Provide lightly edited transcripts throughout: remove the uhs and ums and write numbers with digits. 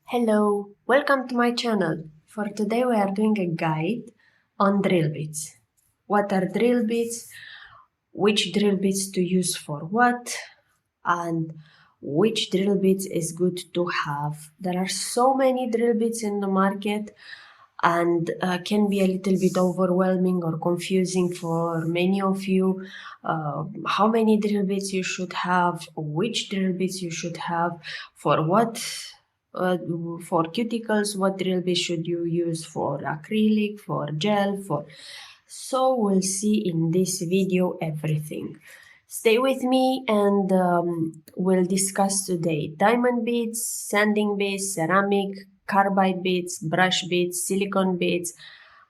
Hello, welcome to my channel. For today we are doing a guide on drill bits. What are drill bits, which drill bits to use for what, and which drill bits is good to have. There are so many drill bits in the market and can be a little bit overwhelming or confusing for many of you. How many drill bits you should have, which drill bits you should have, for what. For cuticles, what drill bit should you use, for acrylic, for gel, so we'll see in this video everything. Stay with me and we'll discuss today diamond beads, sanding beads, ceramic, carbide beads, brush beads, silicone beads,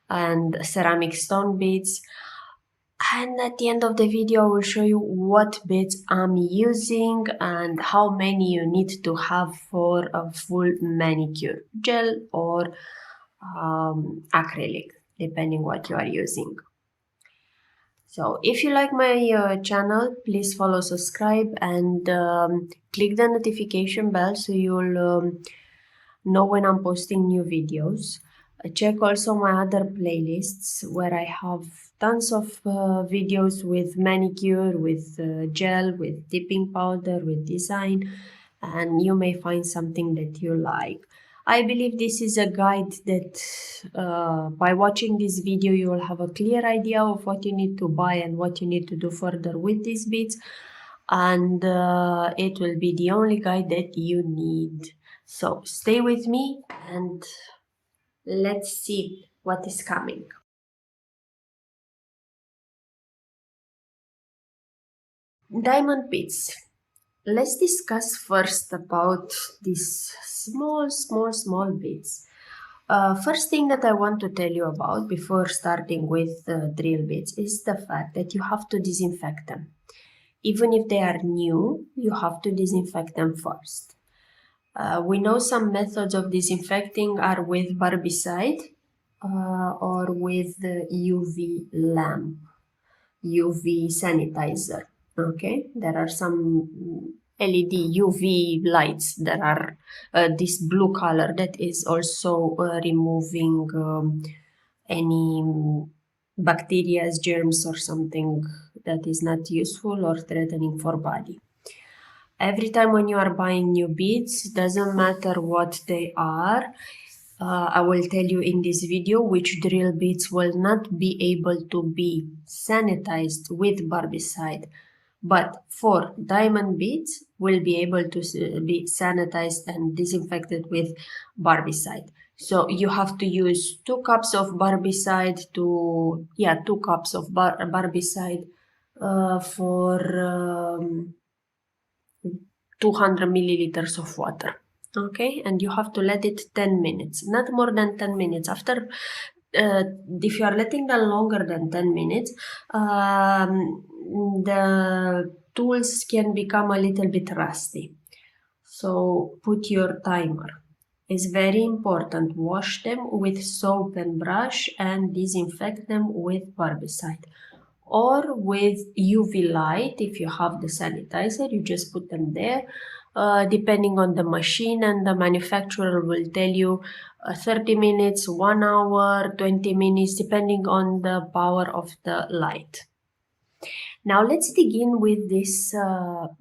and ceramic stone beads. And at the end of the video, I will show you what beads I'm using and how many you need to have for a full manicure, gel or acrylic, depending what you are using. So if you like my channel, please follow, subscribe, and click the notification bell so you'll know when I'm posting new videos. Check also my other playlists where I have tons of videos with manicure, with gel, with dipping powder, with design, and you may find something that you like. I believe this is a guide that by watching this video you will have a clear idea of what you need to buy and what you need to do further with these beads, and it will be the only guide that you need. So stay with me and let's see what is coming. Diamond beads. Let's discuss first about these small beads. First thing that I want to tell you about before starting with drill beads is the fact that you have to disinfect them. Even if they are new, you have to disinfect them first. We know some methods of disinfecting are with barbicide or with the UV lamp, UV sanitizer. Okay, there are some LED UV lights that are this blue color that is also removing any bacteria, germs, or something that is not useful or threatening for body. Every time when you are buying new beads, doesn't matter what they are, I will tell you in this video which drill bits will not be able to be sanitized with barbicide, but for diamond beads will be able to be sanitized and disinfected with barbicide. So you have to use 2 cups of barbicide to 2 cups of barbicide for 200 milliliters of water. Okay, and you have to let it 10 minutes, not more than 10 minutes. After, if you are letting them longer than 10 minutes, the tools can become a little bit rusty. So put your timer. It's very important. Wash them with soap and brush and disinfect them with barbicide. Or with UV light, if you have the sanitizer, you just put them there. Depending on the machine, and the manufacturer will tell you 30 minutes, 1 hour, 20 minutes, depending on the power of the light. Now let's begin with these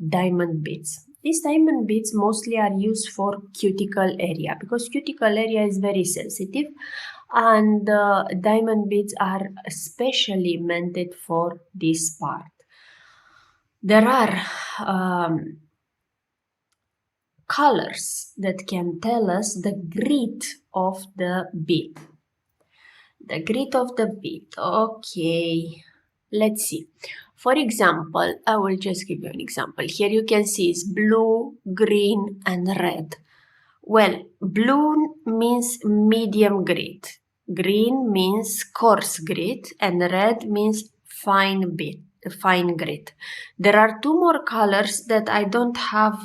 diamond beads. These diamond beads mostly are used for cuticle area because cuticle area is very sensitive, and diamond beads are especially meant for this part. There are colors that can tell us the grit of the bead. The grit of the bead. Okay, let's see. For example, I will just give you an example. Here you can see it's blue, green, and red. Well, blue means medium grit, green means coarse grit, and red means fine grit. There are 2 more colors that I don't have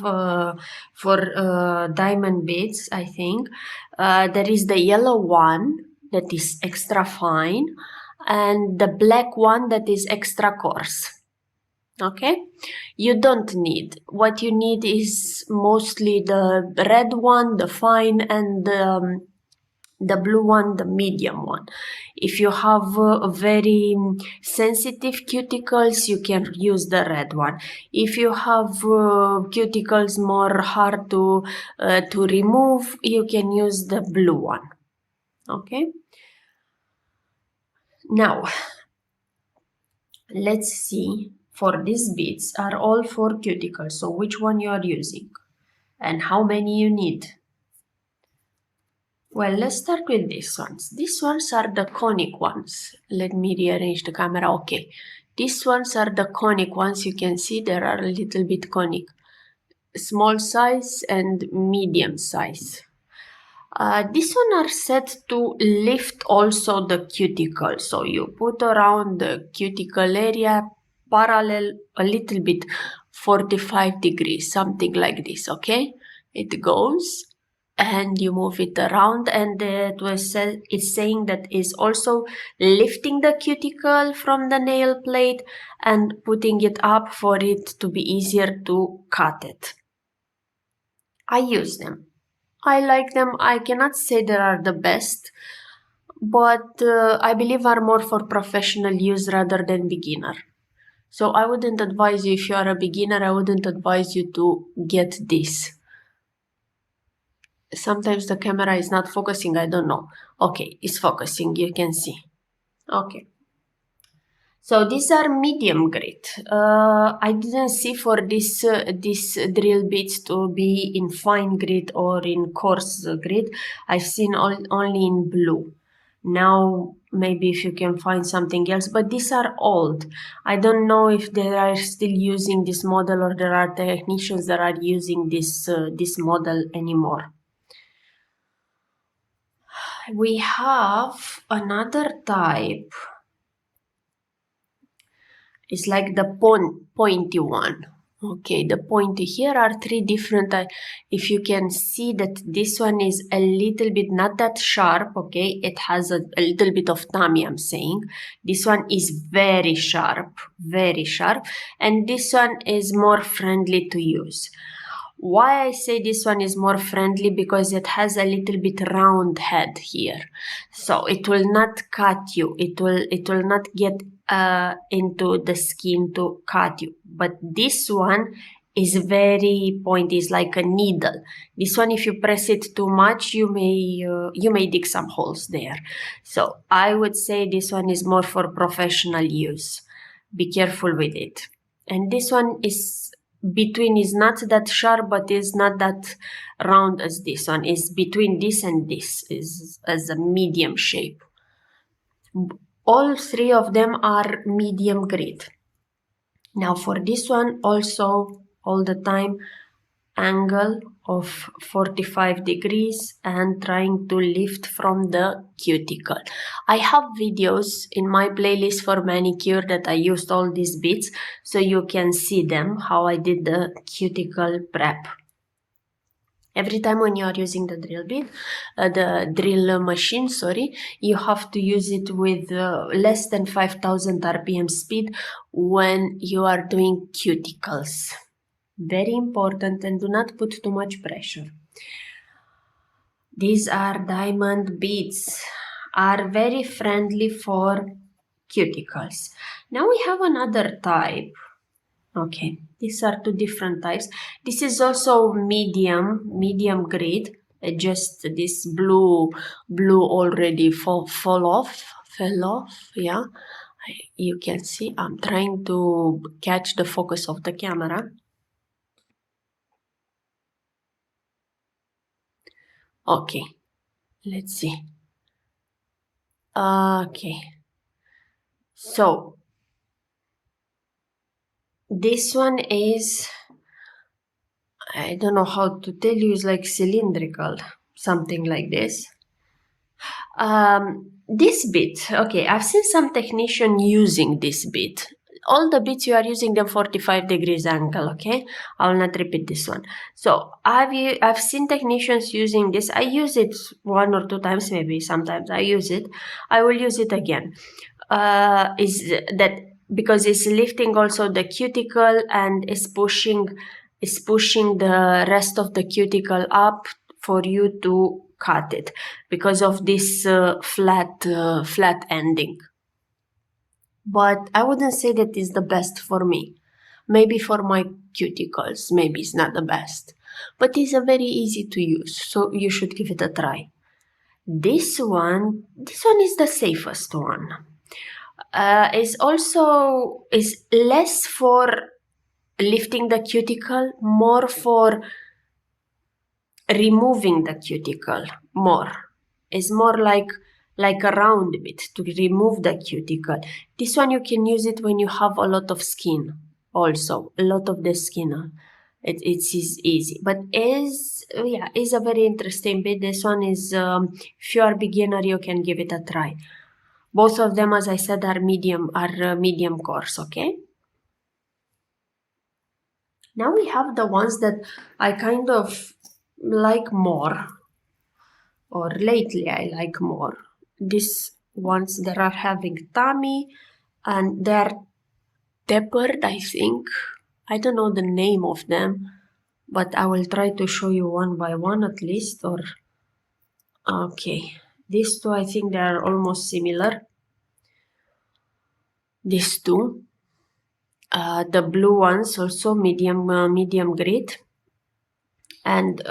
for diamond beads, I think. There is the yellow one that is extra fine, and the black one that is extra coarse. Okay, you don't need. What you need is mostly the red one, the fine, and the blue one, the medium one. If you have very sensitive cuticles, you can use the red one. If you have cuticles more hard to remove, you can use the blue one. Okay. Now, let's see. For these beads are all for cuticles. So which one you are using and how many you need? Well, let's start with these ones. These ones are the conic ones. Let me rearrange the camera. Okay. These ones are the conic ones. You can see they are a little bit conic. Small size and medium size. This one are set to lift also the cuticle. So you put around the cuticle area parallel a little bit 45 degrees, something like this, okay? It goes and you move it around, and it's saying that is also lifting the cuticle from the nail plate and putting it up for it to be easier to cut it. I use them. I like them. I cannot say they are the best, but I believe are more for professional use rather than beginner. So I wouldn't advise you, if you are a beginner, I wouldn't advise you to get this. Sometimes the camera is not focusing, I don't know. Okay, it's focusing, you can see. Okay. So these are medium grit. I didn't see for this drill bits to be in fine grit or in coarse grit. I've seen only in blue. Now maybe if you can find something else, but these are old. I don't know if they are still using this model or there are technicians that are using this model anymore. We have another type. It's like the pointy one. Okay, the pointy. Here are three different. If you can see that this one is a little bit not that sharp. Okay, it has a little bit of tummy, I'm saying. This one is very sharp, and this one is more friendly to use. Why I say this one is more friendly? Because it has a little bit round head here, so it will not cut you. It will not get into the skin to cut you. But this one is very pointy. It's like a needle. This one, if you press it too much, you may dig some holes there. So I would say this one is more for professional use. Be careful with it. And this one is between, is not that sharp, but is not that round as this one. Is between this and this, is as a medium shape. All three of them are medium grit. Now for this one also, all the time, angle of 45 degrees and trying to lift from the cuticle. I have videos in my playlist for manicure that I used all these bits, so you can see them, how I did the cuticle prep. Every time when you are using the drill bit, the drill machine, you have to use it with less than 5000 RPM speed when you are doing cuticles. Very important, and do not put too much pressure. These are diamond beads, are very friendly for cuticles. Now we have another type. Okay, these are two different types. This is also medium grit. Just this blue already fell off. Yeah, you can see. I'm trying to catch the focus of the camera. Okay, let's see. Okay, so this one is, I don't know how to tell you, it's like cylindrical, something like this. This bit, okay, I've seen some technician using this bit. All the bits you are using them 45 degrees angle, okay? I will not repeat this one. So I've seen technicians using this. I use it 1 or 2 times, maybe sometimes I use it. I will use it again. Is that because it's lifting also the cuticle and is pushing the rest of the cuticle up for you to cut it because of this flat ending. But I wouldn't say that is the best for me. Maybe for my cuticles, maybe it's not the best. But it's a very easy to use, so you should give it a try. This one is the safest one. Is less for lifting the cuticle, more for removing the cuticle. It's more like a round bit to remove the cuticle. This one you can use it when you have a lot of skin. Also, a lot of the skin. It's easy, but is a very interesting bit. This one is if you are beginner, you can give it a try. Both of them, as I said, are medium coarse. Okay. Now we have the ones that I kind of like more, or lately I like more. These ones that are having tummy and they're tapered, I think. I don't know the name of them, but I will try to show you one by one at least. Or okay, these two, I think they are almost similar. These two. The blue ones also medium grit, and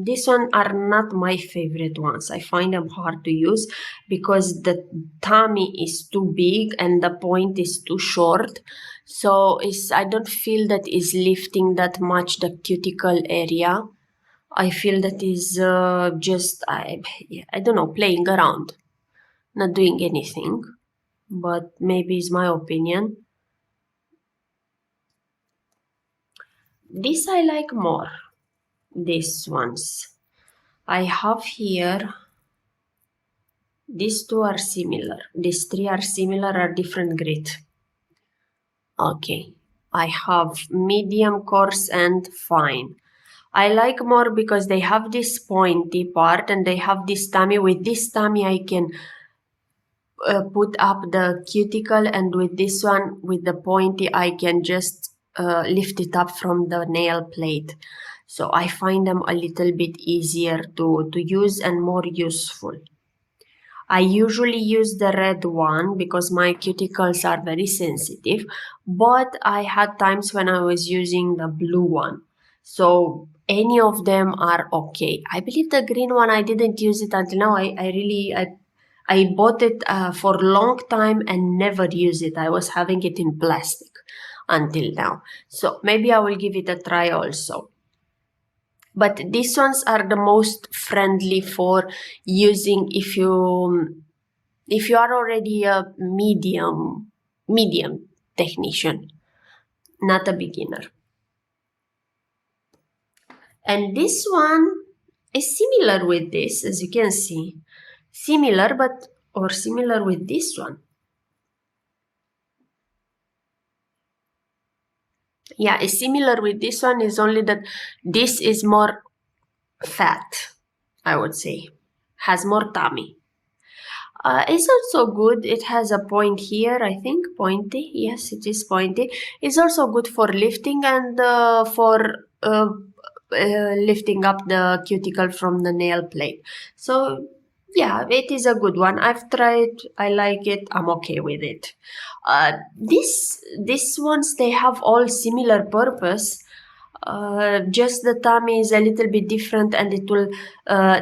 these one are not my favorite ones. I find them hard to use because the tummy is too big and the point is too short. So I don't feel that is lifting that much the cuticle area. I feel that is just I don't know, playing around, not doing anything. But maybe it's my opinion. This I like more. These ones. I have here, these two are similar. These three are similar, are different grit. Okay. I have medium, coarse, and fine. I like more because they have this pointy part and they have this tummy. With this tummy, I can put up the cuticle, and with this one, with the pointy, I can just lift it up from the nail plate. So I find them a little bit easier to use and more useful. I usually use the red one because my cuticles are very sensitive, but I had times when I was using the blue one. So any of them are okay. I believe the green one, I didn't use it until now. I bought it for a long time and never used it. I was having it in plastic until now. So maybe I will give it a try also. But these ones are the most friendly for using if you are already a medium technician, not a beginner. And this one is similar with this, as you can see. Similar with this one. Yeah, it's similar with this one, is only that this is more fat, I would say. Has more tummy. It's also good. It has a point here, I think. Pointy. Yes, it is pointy. It's also good for lifting and for lifting up the cuticle from the nail plate. So yeah, it is a good one. I've tried. I like it. I'm okay with it. These ones, they have all similar purpose. Just the tummy is a little bit different, and it will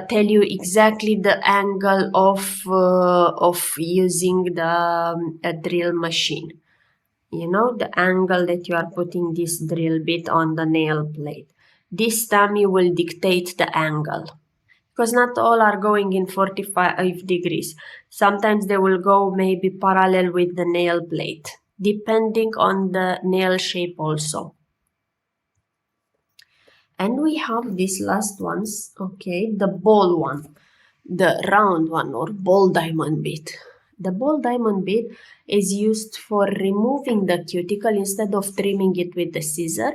tell you exactly the angle of using the drill machine. You know, the angle that you are putting this drill bit on the nail plate. This tummy will dictate the angle, because not all are going in 45 degrees. Sometimes they will go maybe parallel with the nail plate, depending on the nail shape also. And we have these last ones, okay, the ball one, the round one, or ball diamond bit. The ball diamond bit is used for removing the cuticle instead of trimming it with the scissor.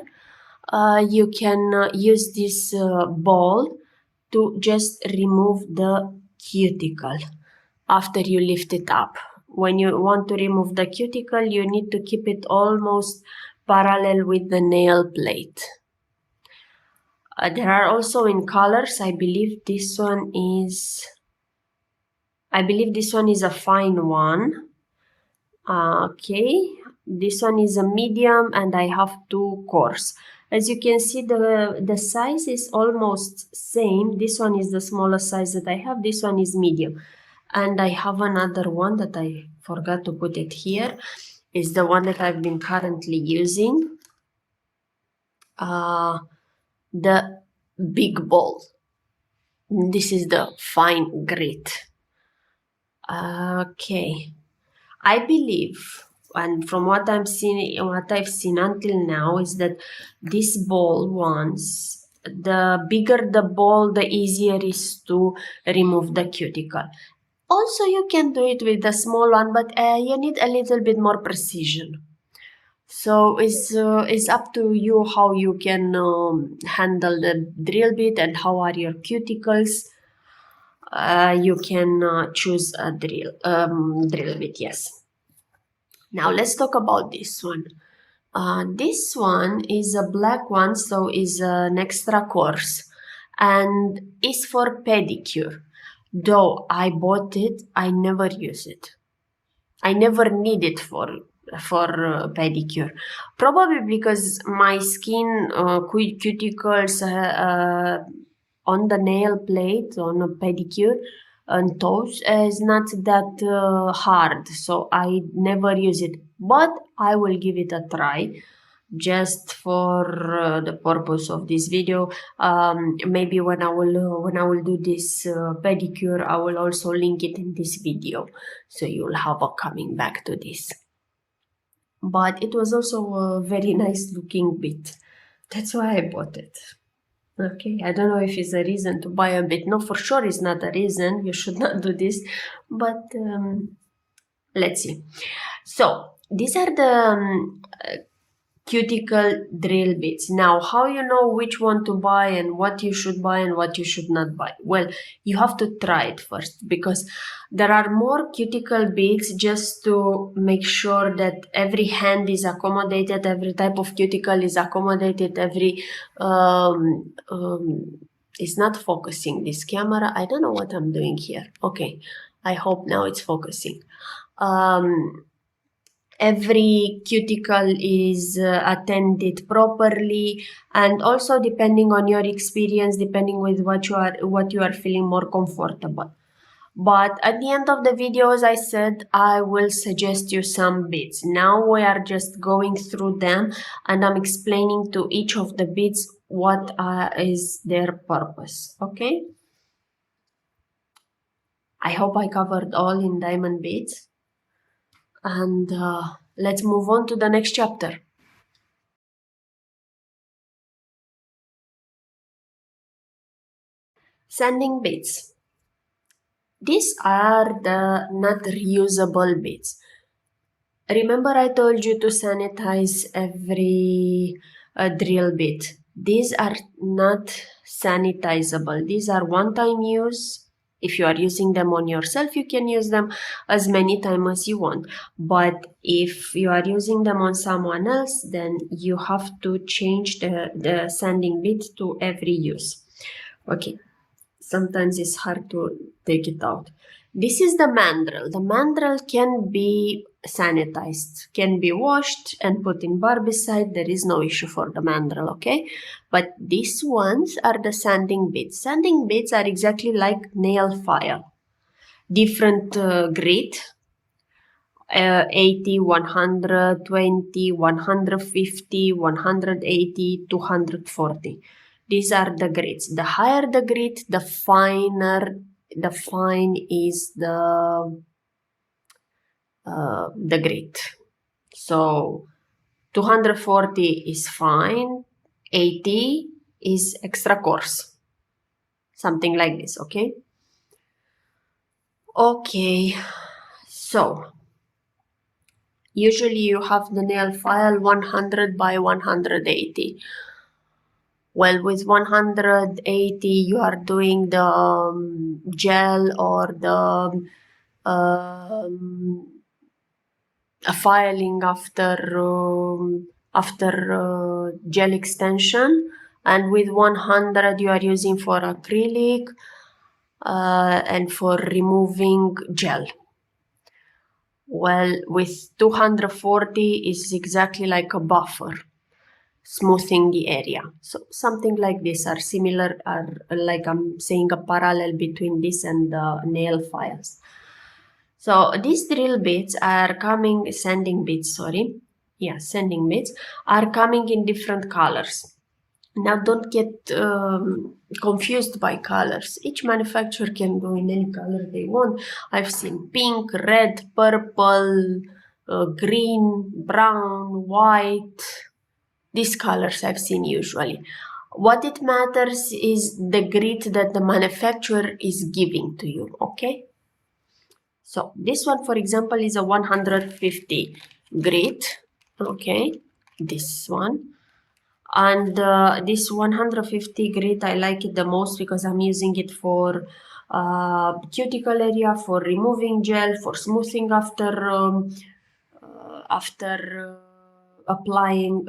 You can use this ball to just remove the cuticle after you lift it up. when you want to remove the cuticle, you need to keep it almost parallel with the nail plate. There are also in colors. I believe this one is a fine one. Okay, this one is a medium and I have two coarse. As you can see, the size is almost same. This one is the smallest size that I have. This one is medium. And I have another one that I forgot to put it here. Is the one that I've been currently using. The big ball. This is the fine grit. Okay. I believe, and from what I've seen until now, is that this ball ones, the bigger the ball, the easier is to remove the cuticle. Also, you can do it with the small one, but you need a little bit more precision. So it's up to you how you can handle the drill bit and how are your cuticles. You can choose a drill bit, yes. Now let's talk about this one. This one is a black one, so is an extra coarse and is for pedicure. Though I bought it, I never use it. I never need it for pedicure. Probably because my skin cuticles on the nail plate, on a pedicure and toes is not that hard, so I never use it. But I will give it a try just for the purpose of this video. Maybe when I will do this pedicure, I will also link it in this video, so you'll have a coming back to this. But it was also a very nice looking bit. That's why I bought it. Okay, I don't know if it's a reason to buy a bit. No, for sure it's not a reason. You should not do this. But let's see. So these are the cuticle drill bits. Now, how you know which one to buy and what you should buy and what you should not buy? Well, you have to try it first, because there are more cuticle bits just to make sure that every hand is accommodated, every type of cuticle is accommodated, every it's not focusing this camera. I don't know what I'm doing here. Okay, I hope now it's focusing. Every cuticle is attended properly, and also depending on your experience, depending with what you are feeling more comfortable. But at the end of the video, as I said, I will suggest you some bits. Now we are just going through them and I'm explaining to each of the bits what is their purpose. Okay, I hope I covered all in diamond beads. And let's move on to the next chapter. Sanding beads. These are the not reusable beads. Remember I told you to sanitize every drill bit. These are not sanitizable. These are one-time use. If you are using them on yourself, you can use them as many times as you want. But if you are using them on someone else, then you have to change the sanding bit to every use. Okay, sometimes it's hard to take it out. This is the mandrel. The mandrel can be sanitized, can be washed and put in barbicide. There is no issue for the mandrel, okay? But these ones are the sanding bits. Sanding bits are exactly like nail file. Different grit, 80, 120, 150, 180, 240. These are the grits. The higher the grit, the finer, the fine is the grit. So 240 is fine, 80 is extra coarse. Something like this, okay? Okay, so usually you have the nail file 100 by 180. Well, with 180 you are doing the gel or the filing after gel extension, and with 100 you are using for acrylic and for removing gel. Well, with 240 is exactly like a buffer, smoothing the area. So something like this are similar, are like I'm saying a parallel between this and the nail files. So these drill bits are coming, sanding bits are coming in different colors. Now don't get confused by colors. Each manufacturer can go in any color they want. I've seen pink, red, purple, green, brown, white. These colors I've seen usually. What it matters is the grit that the manufacturer is giving to you, okay? So this one, for example, is a 150 grit, okay? This one. And this 150 grit, I like it the most because I'm using it for cuticle area, for removing gel, for smoothing after applying,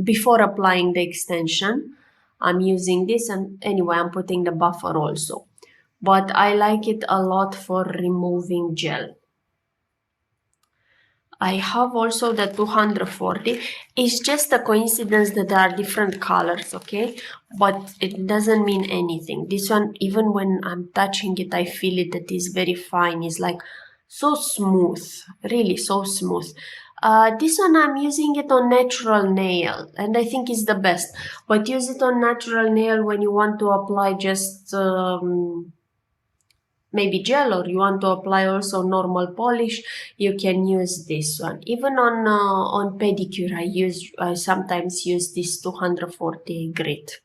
before applying the extension. I'm using this, and anyway, I'm putting the buffer also. But I like it a lot for removing gel. I have also the 240. It's just a coincidence that there are different colors, okay? But it doesn't mean anything. This one, even when I'm touching it, I feel it that is very fine. It's like so smooth, really so smooth. This one I'm using it on natural nail, and I think it's the best. But use it on natural nail when you want to apply just maybe gel, or you want to apply also normal polish, you can use this one. Even on pedicure, I sometimes use this 240 grit.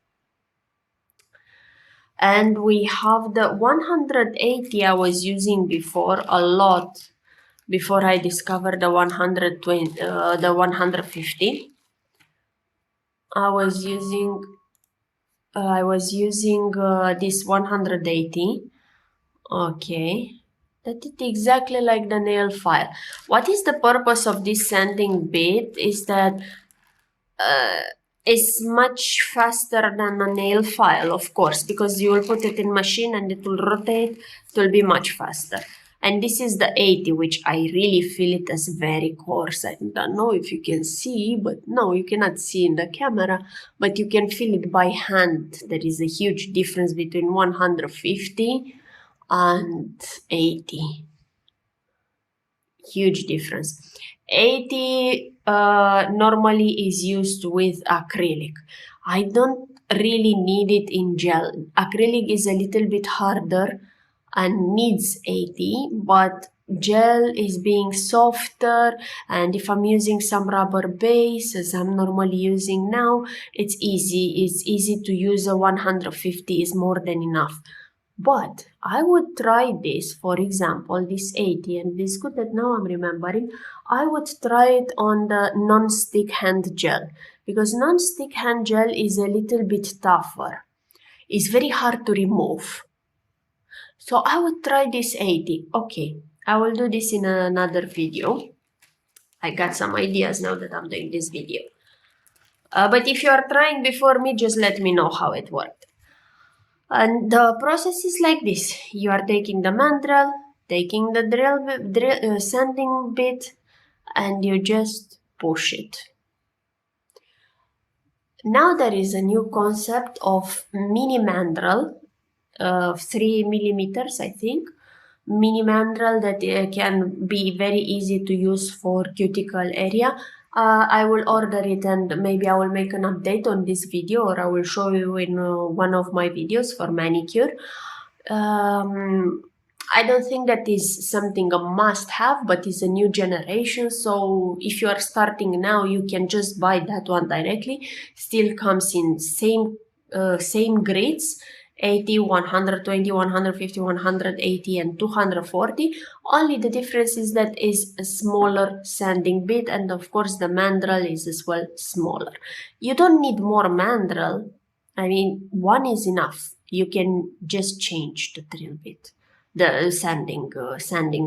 And we have the 180 I was using before a lot, before I discovered the 120, the 150. I was using this 180. Okay, that is exactly like the nail file. What is the purpose of this sanding bit is that it's much faster than a nail file, of course, because you will put it in machine and it will rotate, it will be much faster. And this is the 80, which I really feel it as very coarse. I don't know if you can see, but no, you cannot see in the camera, but you can feel it by hand. There is a huge difference between 150 and 80. Huge difference. 80 normally is used with acrylic. I don't really need it in gel. Acrylic is a little bit harder and needs 80, but gel is being softer, and if I'm using some rubber base as I'm normally using now, it's easy to use. A 150 is more than enough. But I would try this, for example, this 80, and it's good that now I'm remembering, I would try it on the non-stick hand gel, because non-stick hand gel is a little bit tougher. It's very hard to remove. So I would try this 80. Okay, I will do this in another video. I got some ideas now that I'm doing this video. But if you are trying before me, just let me know how it worked. And the process is like this. You are taking the mandrel, taking the sanding bit, and you just push it. Now there is a new concept of mini mandrel, 3 millimeters, I think. Mini mandrel that can be very easy to use for cuticle area. I will order it, and maybe I will make an update on this video, or I will show you in one of my videos for manicure. I don't think that is something a must have, but it's a new generation. So if you are starting now, you can just buy that one directly. Still comes in same grades. 80, 120, 150, 180, and 240. Only the difference is that is a smaller sanding bit, and of course the mandrel is as well smaller. You don't need more mandrel. I mean, one is enough. You can just change the drill bit. The sanding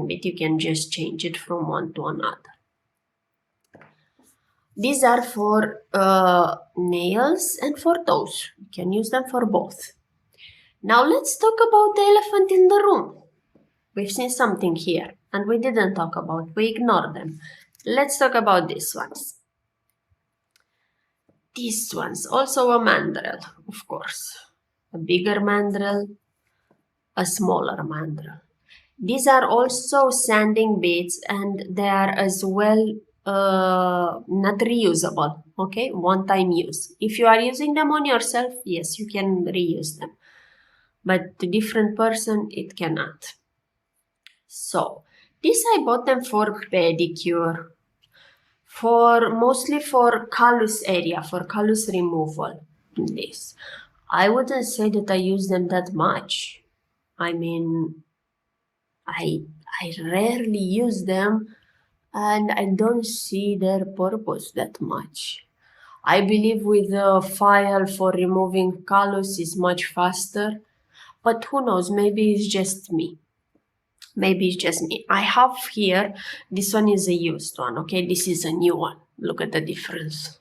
bit, you can just change it from one to another. These are for nails and for toes. You can use them for both. Now let's talk about the elephant in the room. We've seen something here and we didn't talk about, we ignored them. Let's talk about these ones. These ones, also a mandrel, of course. A bigger mandrel, a smaller mandrel. These are also sanding beads and they are as well not reusable, okay? One-time use. If you are using them on yourself, yes, you can reuse them. But the different person, it cannot. So, this I bought them for pedicure, mostly for callus area, for callus removal. This. I wouldn't say that I use them that much. I mean, I rarely use them and I don't see their purpose that much. I believe with a file for removing callus is much faster, but who knows, maybe it's just me. Maybe it's just me. I have here, this one is a used one, okay? This is a new one. Look at the difference.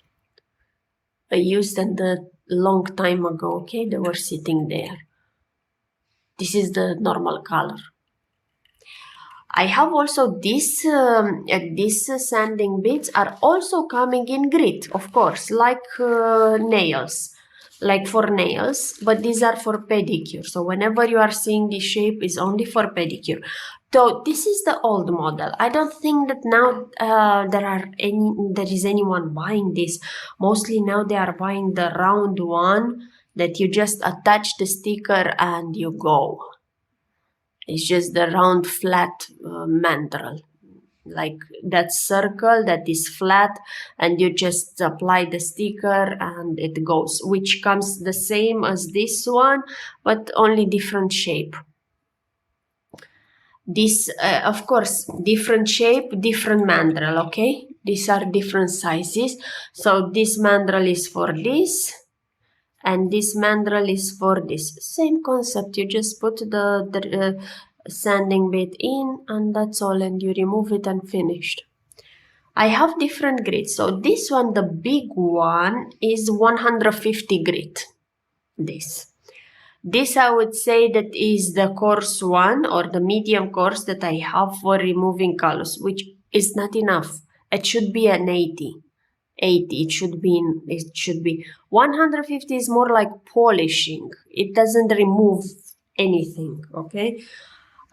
I used it a long time ago, okay? They were sitting there. This is the normal color. I have also these sanding beads are also coming in grit, of course, like nails, like for nails, but these are for pedicure. So whenever you are seeing this shape, is only for pedicure. So this is the old model. I don't think that now there is anyone buying this. Mostly now they are buying the round one that you just attach the sticker and you go. It's just the round flat mandrel, like that circle that is flat, and you just apply the sticker and it goes, which comes the same as this one, but only different shape. This, of course, different shape, different mandrel, okay? These are different sizes. So this mandrel is for this, and this mandrel is for this. Same concept, you just put the sanding bit in and that's all, and you remove it and finished. I have different grits. So this one, the big one, is 150 grit. This I would say that is the coarse one or the medium coarse that I have for removing callus, which is not enough. It should be an 80. It should be 150 is more like polishing. It doesn't remove anything, okay?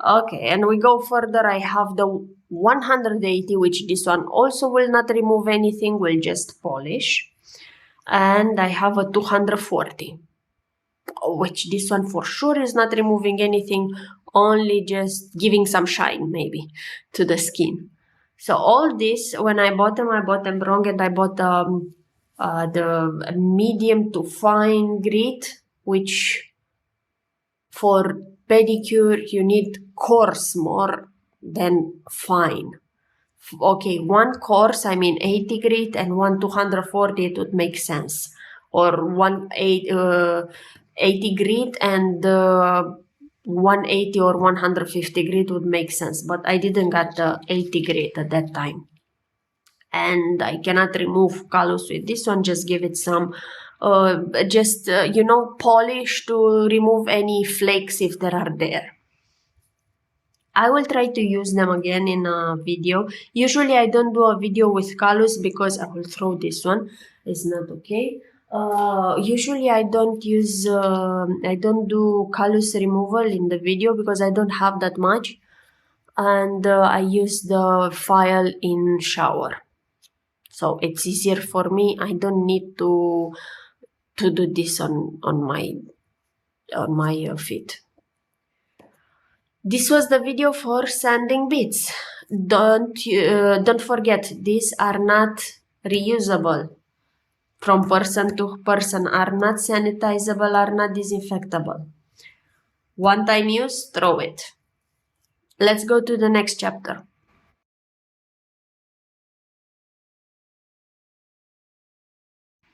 Okay, and we go further. I have the 180, which this one also will not remove anything, will just polish. And I have a 240, which this one for sure is not removing anything, only just giving some shine maybe to the skin. So all this, when I bought them wrong, and I bought the medium to fine grit, which for pedicure you need coarse more than fine. Okay, one coarse, I mean 80 grit, and one 240, it would make sense. Or 80 grit and 180 or 150 grit would make sense, but I didn't get the 80 grit at that time. And I cannot remove callus with this one, just give it some polish to remove any flakes if there are there. I will try to use them again in a video. Usually I don't do a video with callus because I will throw this one. It's not okay. Usually I don't do callus removal in the video because I don't have that much. And I use the file in shower. So it's easier for me. I don't need to do this on my feet. This was the video for sanding beads. Don't forget, these are not reusable. From person to person, are not sanitizable, are not disinfectable. One-time use, throw it. Let's go to the next chapter.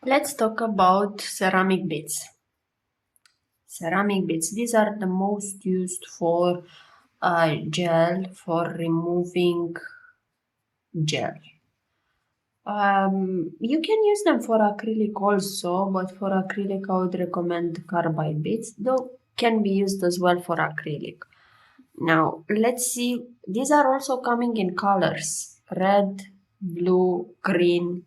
Let's talk about ceramic beads. Ceramic beads, these are the most used for gel, for removing gel. You can use them for acrylic also, but for acrylic I would recommend carbide beads, though can be used as well for acrylic. Now let's see, these are also coming in colors: red, blue, green,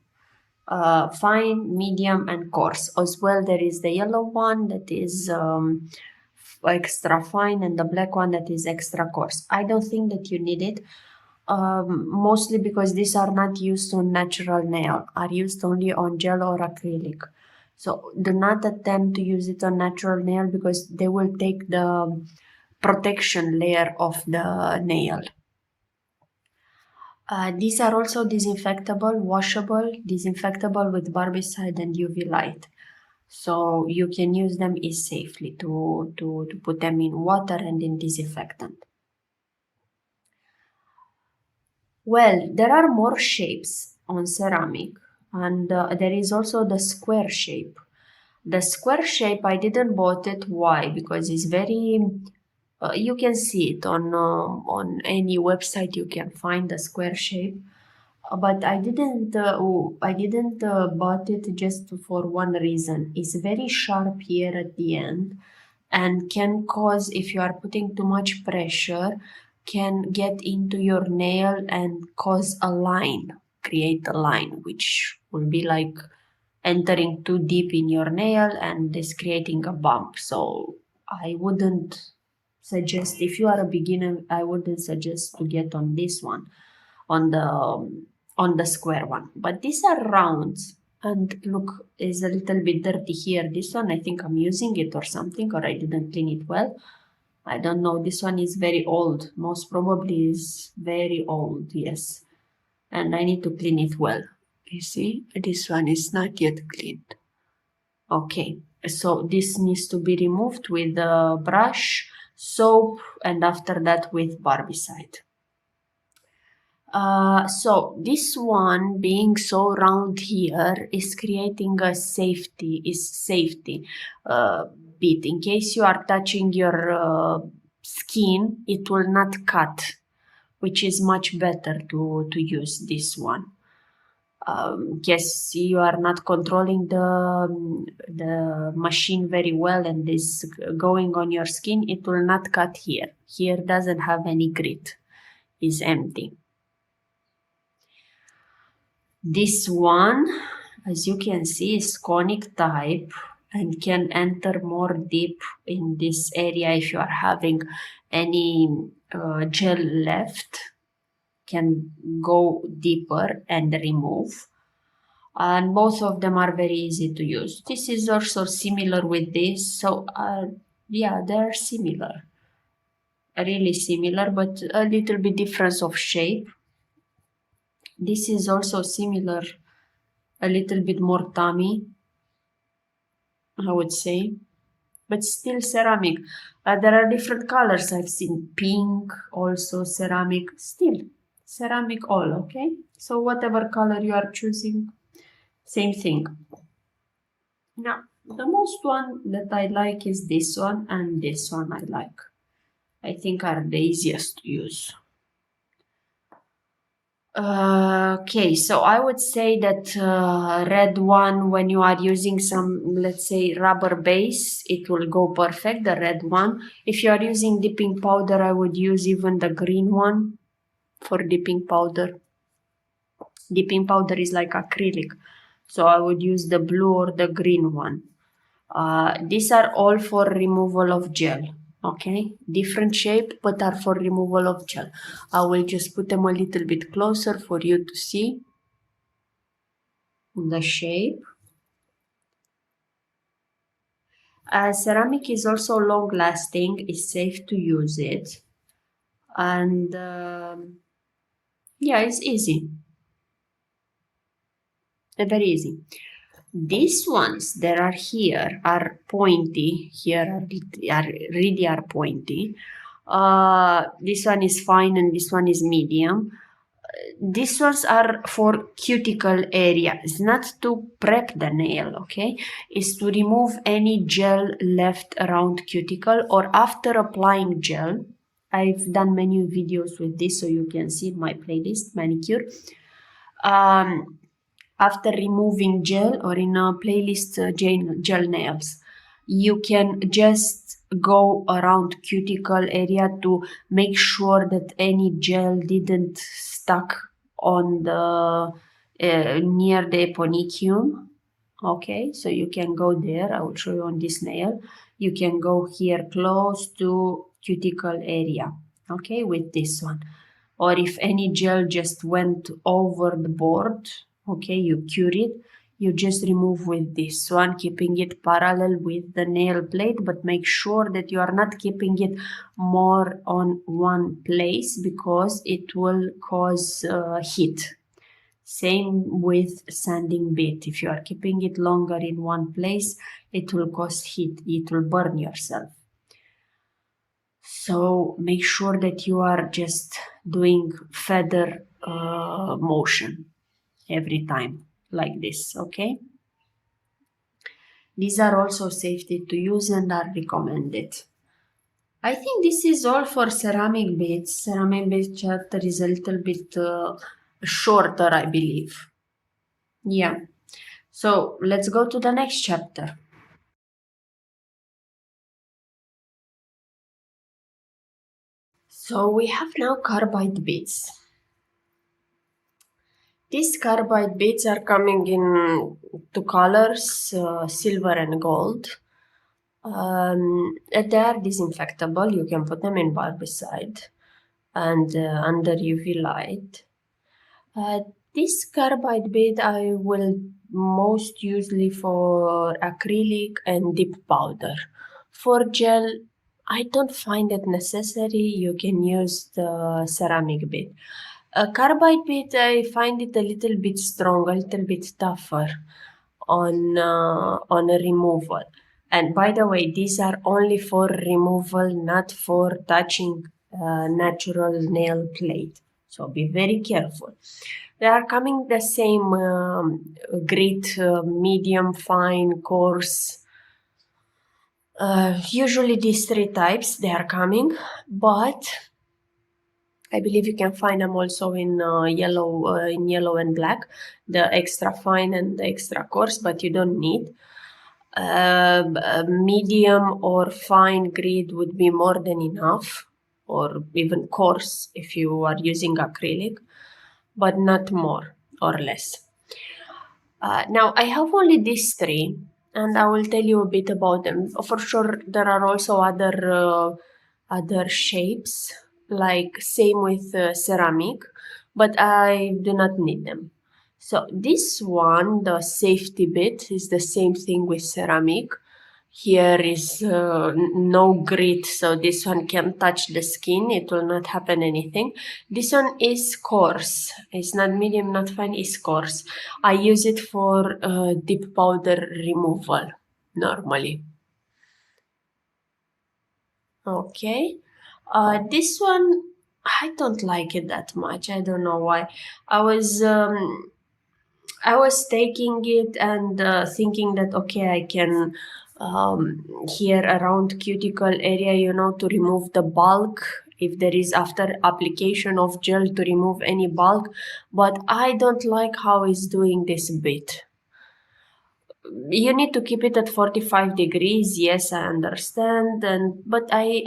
fine, medium, and coarse. As well, there is the yellow one that is extra fine and the black one that is extra coarse. I don't think that you need it, mostly because these are not used on natural nail, are used only on gel or acrylic. So do not attempt to use it on natural nail because they will take the protection layer of the nail. These are also disinfectable, washable, disinfectable with barbicide and UV light. So you can use them safely to put them in water and in disinfectant. Well, there are more shapes on ceramic, and there is also the square shape. The square shape, I didn't bought it. Why? Because it's very, you can see it on any website. You can find the square shape, but I didn't. I didn't bought it just for one reason. It's very sharp here at the end, and can cause, if you are putting too much pressure, can get into your nail and cause a line, create a line, which will be like entering too deep in your nail and is creating a bump. So I wouldn't suggest, if you are a beginner, I wouldn't suggest to get on this one, on the square one. But these are rounds, and look, is a little bit dirty here. This one, I think I'm using it or something, or I didn't clean it well. I don't know. This one is very old. Most probably is very old, yes. And I need to clean it well. You see, this one is not yet cleaned. Okay, so this needs to be removed with a brush, soap, and after that with barbicide. So this one being so round here is creating a safety bit. In case you are touching your skin, it will not cut, which is much better to use this one. Yes, you are not controlling the machine very well and is going on your skin, it will not cut here. Here doesn't have any grit, is empty. This one, as you can see, is conic type and can enter more deep in this area if you are having any gel left, can go deeper and remove. And both of them are very easy to use. This is also similar with this, so yeah, they're similar, really similar, but a little bit difference of shape. This is also similar, a little bit more tummy, I would say, but still ceramic. There are different colors. I've seen pink, also ceramic, still ceramic all, okay? So whatever color you are choosing, same thing. Now, the most one that I like is this one, and this one I like. I think are the easiest to use. Okay, so I would say that red one, when you are using some, let's say, rubber base, it will go perfect, the red one. If you are using dipping powder, I would use even the green one for dipping powder. Dipping powder is like acrylic, so I would use the blue or the green one. These are all for removal of gel. Okay, different shape, but are for removal of gel. I will just put them a little bit closer for you to see the shape. Ceramic is also long lasting, it's safe to use it, and yeah, it's easy, very easy. These ones that are here are pointy, here are really pointy. This one is fine and this one is medium. These ones are for cuticle area. It's not to prep the nail, okay? It's to remove any gel left around cuticle or after applying gel. I've done many videos with this, so you can see in my playlist, manicure. after removing gel, or in a playlist gel nails, you can just go around cuticle area to make sure that any gel didn't stuck on the near the eponychium. Okay, so you can go there. I will show you on this nail. You can go here close to cuticle area, okay, with this one. Or if any gel just went over the board, okay, you cure it, you just remove with this one, keeping it parallel with the nail plate, but make sure that you are not keeping it more on one place because it will cause heat. Same with sanding bit. If you are keeping it longer in one place, it will cause heat. It will burn yourself. So make sure that you are just doing feather motion every time like this, okay? These are also safety to use and are recommended. I think this is all for ceramic bits. Ceramic bit chapter is a little bit shorter, I believe. Yeah. So let's go to the next chapter. So we have now carbide bits. These carbide beads are coming in two colors, silver and gold. They are disinfectable. You can put them in barbicide and under UV light. This carbide bead I will most usually for acrylic and dip powder. For gel, I don't find it necessary. You can use the ceramic bead. A carbide bead, I find it a little bit strong, a little bit tougher on a removal. And by the way, these are only for removal, not for touching natural nail plate. So be very careful. They are coming the same grit, medium, fine, coarse. Usually these three types, they are coming, but I believe you can find them also in yellow and black, the extra fine and the extra coarse, but you don't need. Medium or fine grit would be more than enough, or even coarse if you are using acrylic, but not more or less. Now I have only these three, and I will tell you a bit about them. For sure, there are also other shapes, like same with ceramic, but I do not need them. So this one, the safety bit, is the same thing with ceramic. Here is no grit, so this one can touch the skin. It will not happen anything. This one is coarse. It's not medium, not fine, it's coarse. I use it for dip powder removal normally. Okay. This one, I don't like it that much. I don't know why. I was taking it and thinking that, okay, I can here around cuticle area, to remove the bulk if there is after application of gel to remove any bulk, but I don't like how it's doing this bit. You need to keep it at 45 degrees. Yes, I understand, but I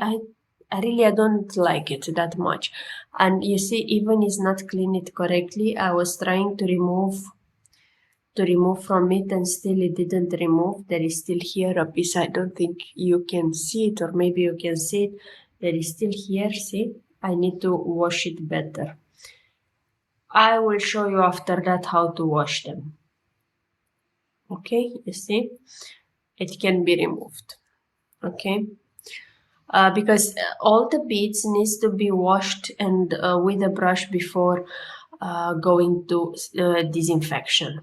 really I don't like it that much. And you see, even is not clean it correctly. I was trying to remove from it and still it didn't remove. There is still here a piece. I don't think you can see it, or maybe you can see it. There is still here, see? I need to wash it better. I will show you after that how to wash them. Okay, you see? It can be removed. Okay? Because all the beads needs to be washed and with a brush before going to disinfection.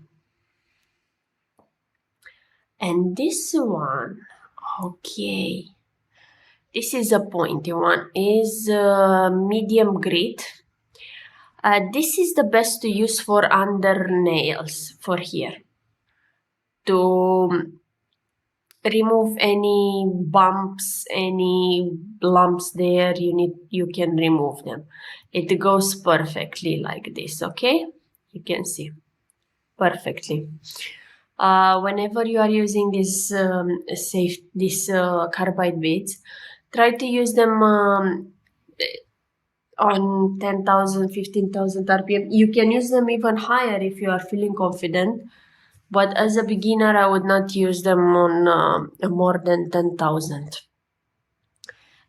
And this one, okay, this is a pointy one, is medium grit. This is the best to use for under nails, for here. To remove any bumps, any lumps there, you can remove them. It goes perfectly like this, okay? You can see. perfectly. Whenever you are using this carbide beads, try to use them on 10,000, 15,000 RPM. You can use them even higher if you are feeling confident. But as a beginner, I would not use them on more than 10,000.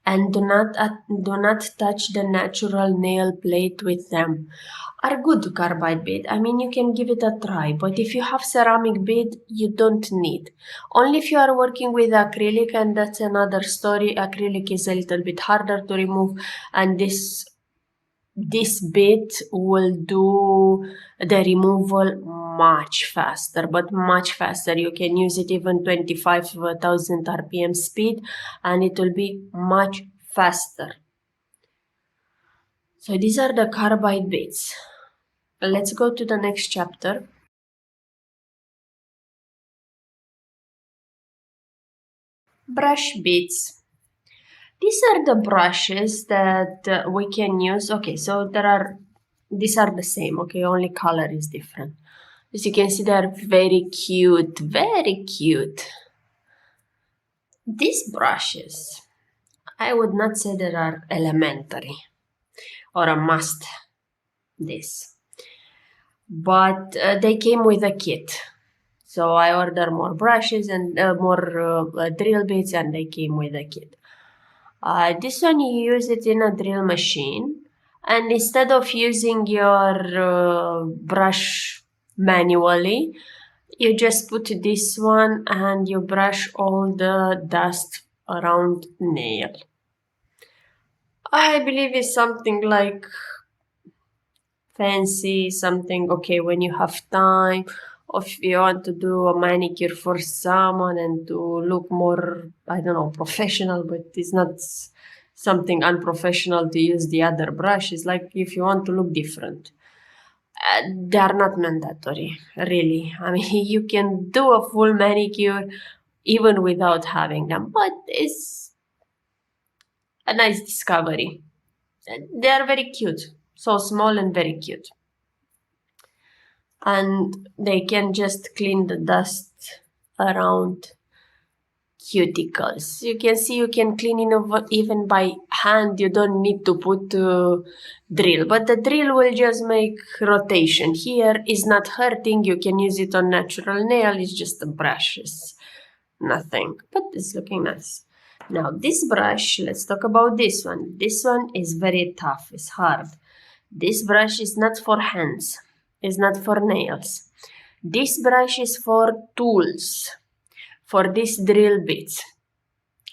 And do not touch the natural nail plate with them. Are good carbide bead. I mean, you can give it a try, but if you have ceramic bead, you don't need. Only if you are working with acrylic, and that's another story. Acrylic is a little bit harder to remove, and this bead will do the removal much faster, but much faster. You can use it even 25,000 RPM speed, and it will be much faster. So these are the carbide beads. Let's go to the next chapter. Brush beads. These are the brushes that we can use. Okay, so these are the same, okay, only color is different. As you can see, they are very cute, very cute. These brushes, I would not say they are elementary or a must, but they came with a kit. So I ordered more brushes and more drill bits, and they came with a kit. This one you use it in a drill machine, and instead of using your brush manually, you just put this one and you brush all the dust around nail. I believe it's something like fancy, something okay when you have time, or if you want to do a manicure for someone and to look more, I don't know, professional, but it's not something unprofessional to use the other brush. It's like if you want to look different. They are not mandatory, really. I mean, you can do a full manicure even without having them, but it's a nice discovery. They are very cute, so small and very cute. And they can just clean the dust around cuticles. You can see you can clean it even by hand. You don't need to put drill, but the drill will just make rotation. Here is not hurting. You can use it on natural nail. It's just a brush. It's nothing, but it's looking nice. Now this brush, let's talk about this one. This one is very tough. It's hard. This brush is not for hands. It's not for nails. This brush is for tools, for these drill bits.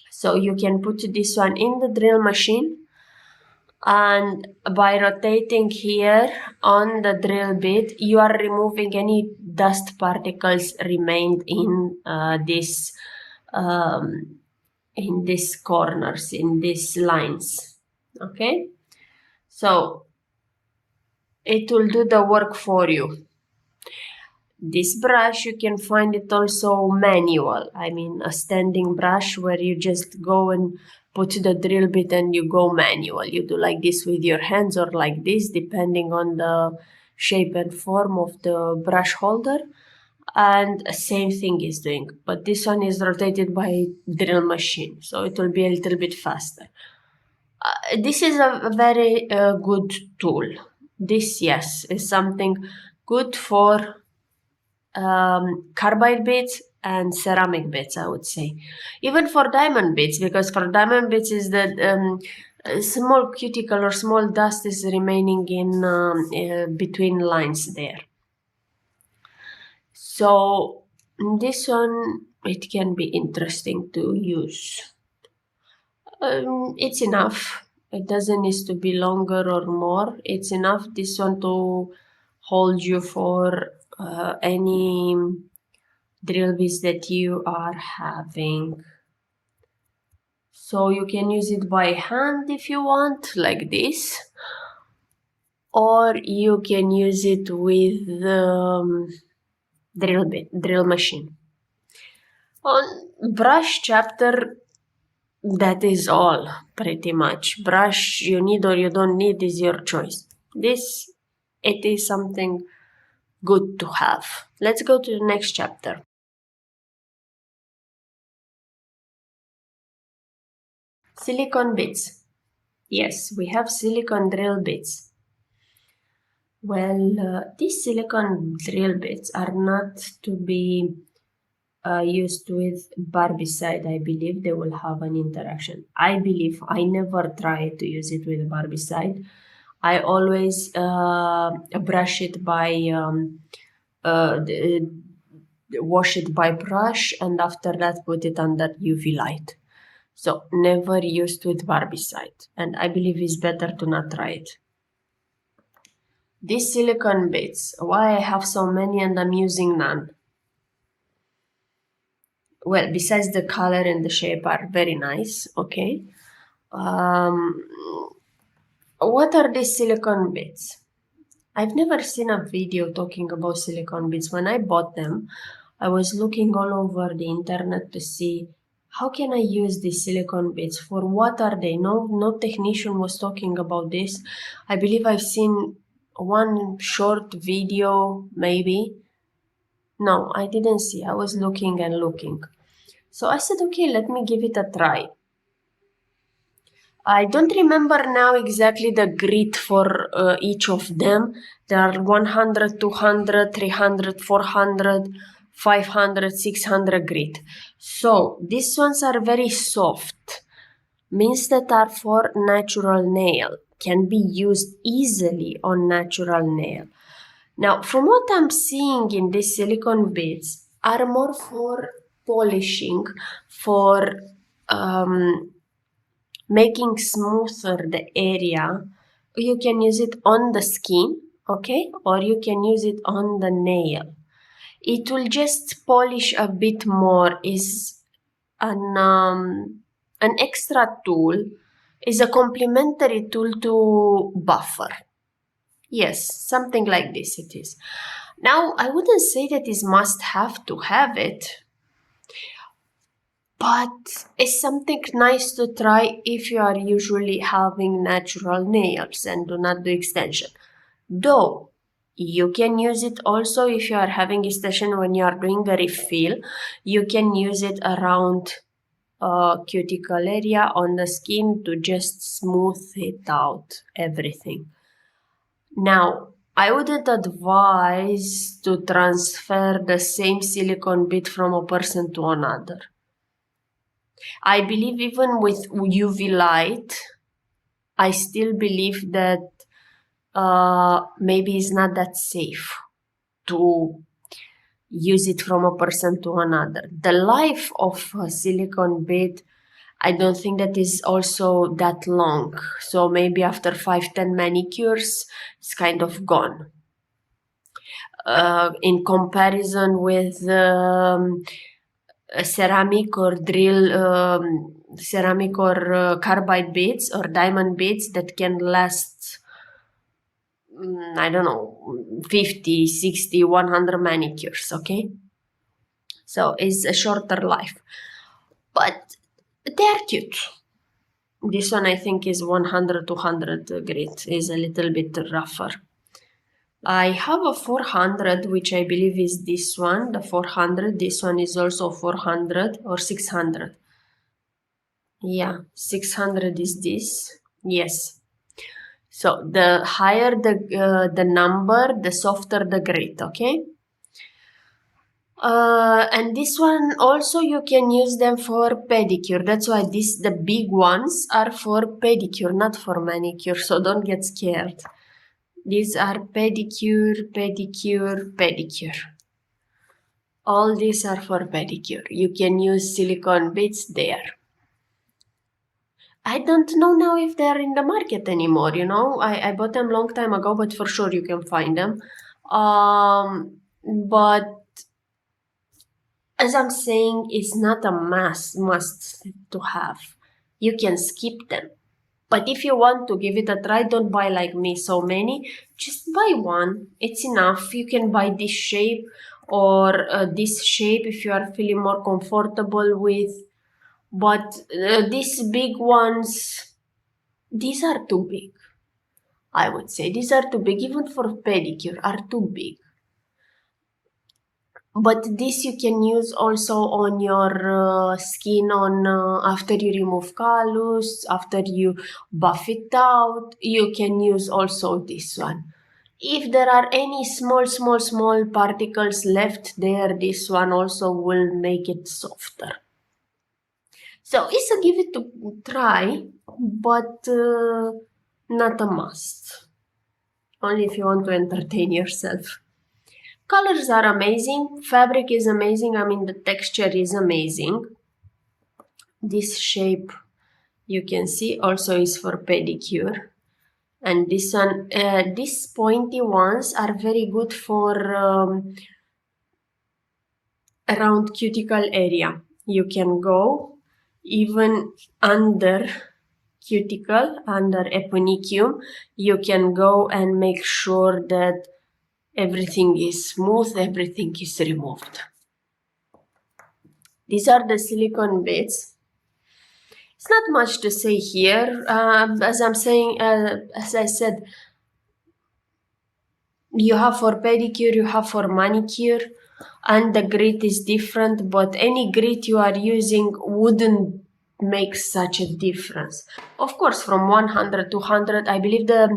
So you can put this one in the drill machine, and by rotating here on the drill bit, you are removing any dust particles remained in these corners, in these lines. Okay, so it will do the work for you. This brush, you can find it also manual. I mean, a standing brush where you just go and put the drill bit and you go manual. You do like this with your hands or like this, depending on the shape and form of the brush holder. And same thing is doing, but this one is rotated by drill machine, so it will be a little bit faster. This is a very good tool. This, yes, is something good for carbide beads and ceramic beads, I would say. Even for diamond beads, because for diamond beads is that small cuticle or small dust is remaining in between lines there. So this one, it can be interesting to use. It's enough. It doesn't need to be longer or more. It's enough, this one, to hold you for any drill bits that you are having. So you can use it by hand if you want, like this, or you can use it with drill machine. On brush chapter, that is all pretty much. Brush you need or you don't need is your choice. This, it is something good to have. Let's go to the next chapter. Silicone bits. Yes, we have silicone drill bits. Well, these silicone drill bits are not to be used with barbicide. I believe they will have an interaction. I believe I never try to use it with barbicide. I always brush it by wash it by brush, and after that put it under UV light. So never used with barbicide, and I believe it's better to not try it. These silicone bits, why I have so many and I'm using none? Well, besides the color and the shape are very nice, okay. What are these silicone bits? I've never seen a video talking about silicone bits. When I bought them, I was looking all over the internet to see how can I use these silicone bits? For what are they? No technician was talking about this. I believe I've seen one short video, maybe. No, I didn't see. I was looking and looking. So I said, okay, let me give it a try. I don't remember now exactly the grit for each of them. There are 100, 200, 300, 400, 500, 600 grit. So these ones are very soft, means that are for natural nail, can be used easily on natural nail. Now, from what I'm seeing in these silicone bits are more for polishing, for making smoother the area. You can use it on the skin, okay, or you can use it on the nail. It will just polish a bit more. Is an extra tool, is a complementary tool to buffer. Yes, something like this it is. Now, I wouldn't say that is must have to have it, but it's something nice to try if you are usually having natural nails and do not do extension. Though, you can use it also if you are having extension when you are doing a refill. You can use it around cuticle area on the skin to just smooth it out, everything. Now, I wouldn't advise to transfer the same silicone bit from a person to another. I believe even with UV light, I still believe that maybe it's not that safe to use it from a person to another. The life of a silicone bit, I don't think that is also that long. So maybe after 5-10 manicures, it's kind of gone. In comparison with ceramic or ceramic or carbide beads or diamond beads that can last, I don't know, 50, 60, 100 manicures, okay? So it's a shorter life. But they are cute. This one I think is 100, 200 grit, is a little bit rougher. I have a 400, which I believe is this one, the 400. This one is also 400 or 600. Yeah, 600 is this. Yes. So the higher the number, the softer the grit, okay? And this one also you can use them for pedicure. That's why the big ones are for pedicure, not for manicure. So don't get scared. These are pedicure, pedicure, pedicure. All these are for pedicure. You can use silicone bits there. I don't know now if they're in the market anymore, you know. I bought them long time ago, but for sure you can find them. But as I'm saying, it's not a must to have. You can skip them. But if you want to give it a try, don't buy like me so many. Just buy one. It's enough. You can buy this shape or this shape if you are feeling more comfortable with. But these big ones, these are too big. I would say these are too big. Even for pedicure, are too big. But this you can use also on your skin after you remove callus, after you buff it out. You can use also this one. If there are any small particles left there, this one also will make it softer. So it's a give it a try, but not a must. Only if you want to entertain yourself. Colors are amazing. Fabric is amazing. I mean, the texture is amazing. This shape, you can see, also is for pedicure. And this one, these pointy ones are very good for around cuticle area. You can go even under cuticle, under eponychium. You can go and make sure that everything is smooth, everything is removed. These are the silicone bits. It's not much to say here. As I said, you have for pedicure, you have for manicure, and the grit is different, but any grit you are using wouldn't make such a difference. Of course, from 100 to 100, I believe the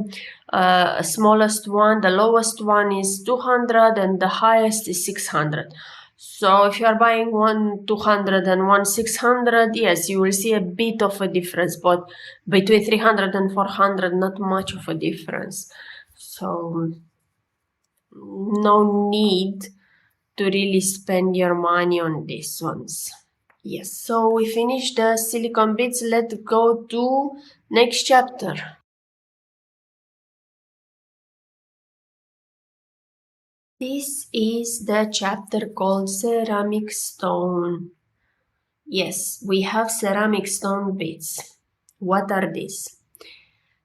smallest one, the lowest one is 200 and the highest is 600. So if you are buying one 200 and one 600, yes, you will see a bit of a difference, but between 300 and 400, not much of a difference. So no need to really spend your money on these ones. Yes, so we finished the silicone bits. Let's go to next chapter. This is the chapter called ceramic stone. Yes, we have ceramic stone bits. What are these?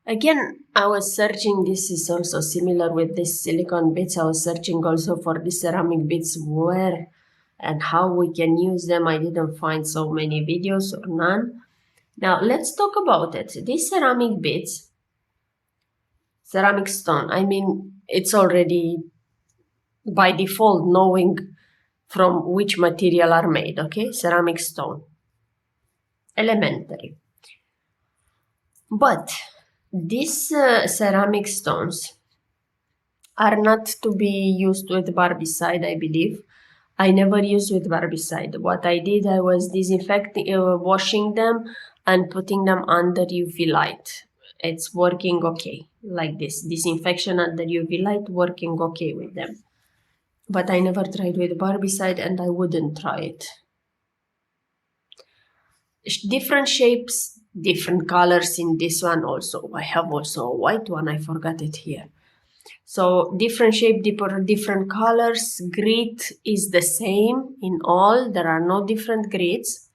Again, I was searching, this is also similar with this silicone bits. I was searching also for the ceramic bits, where and how we can use them. I didn't find so many videos or none. Now let's talk about it. These ceramic bits, ceramic stone, I mean, it's already by default knowing from which material are made, okay? Ceramic stone. Elementary. But these ceramic stones are not to be used with barbicide, I believe. I never used with barbicide. What I did, I was disinfecting, washing them and putting them under UV light. It's working okay, like this. Disinfection under UV light, working okay with them. But I never tried with barbicide and I wouldn't try it. Different shapes, different colors in this one also. I have also a white one, I forgot it here. So different shape, different colors. Grit is the same in all. There are no different grits.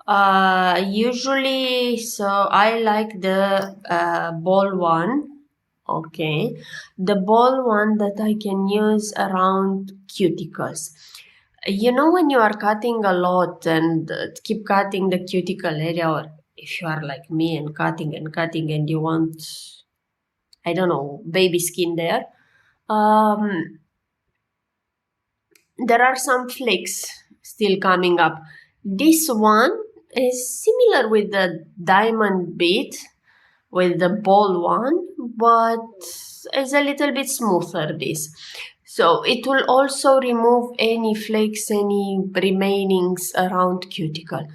Usually, so I like the ball one. Okay, the ball one that I can use around cuticles. You know, when you are cutting a lot and keep cutting the cuticle area, or if you are like me and cutting and you want, I don't know, baby skin there. There are some flakes still coming up. This one is similar with the diamond bit, with the ball one, but is a little bit smoother this. So it will also remove any flakes, any remainings around cuticle.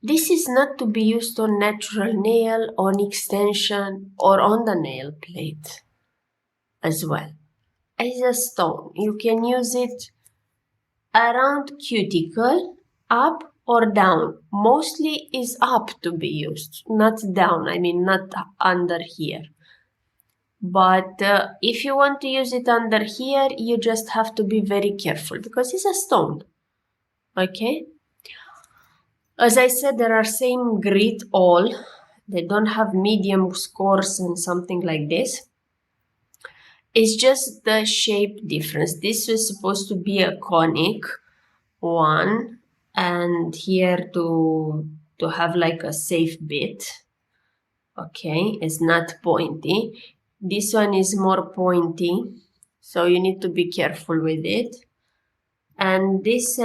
This is not to be used on natural nail, on extension, or on the nail plate as well. As a stone, you can use it around cuticle, up or down. Mostly is up to be used, not down. I mean, not under here. But if you want to use it under here, you just have to be very careful because it's a stone. Okay? As I said, there are same grit all. They don't have medium scores and something like this. It's just the shape difference. This was supposed to be a conic one, and here to have like a safe bit. Okay, it's not pointy. This one is more pointy, so you need to be careful with it. And this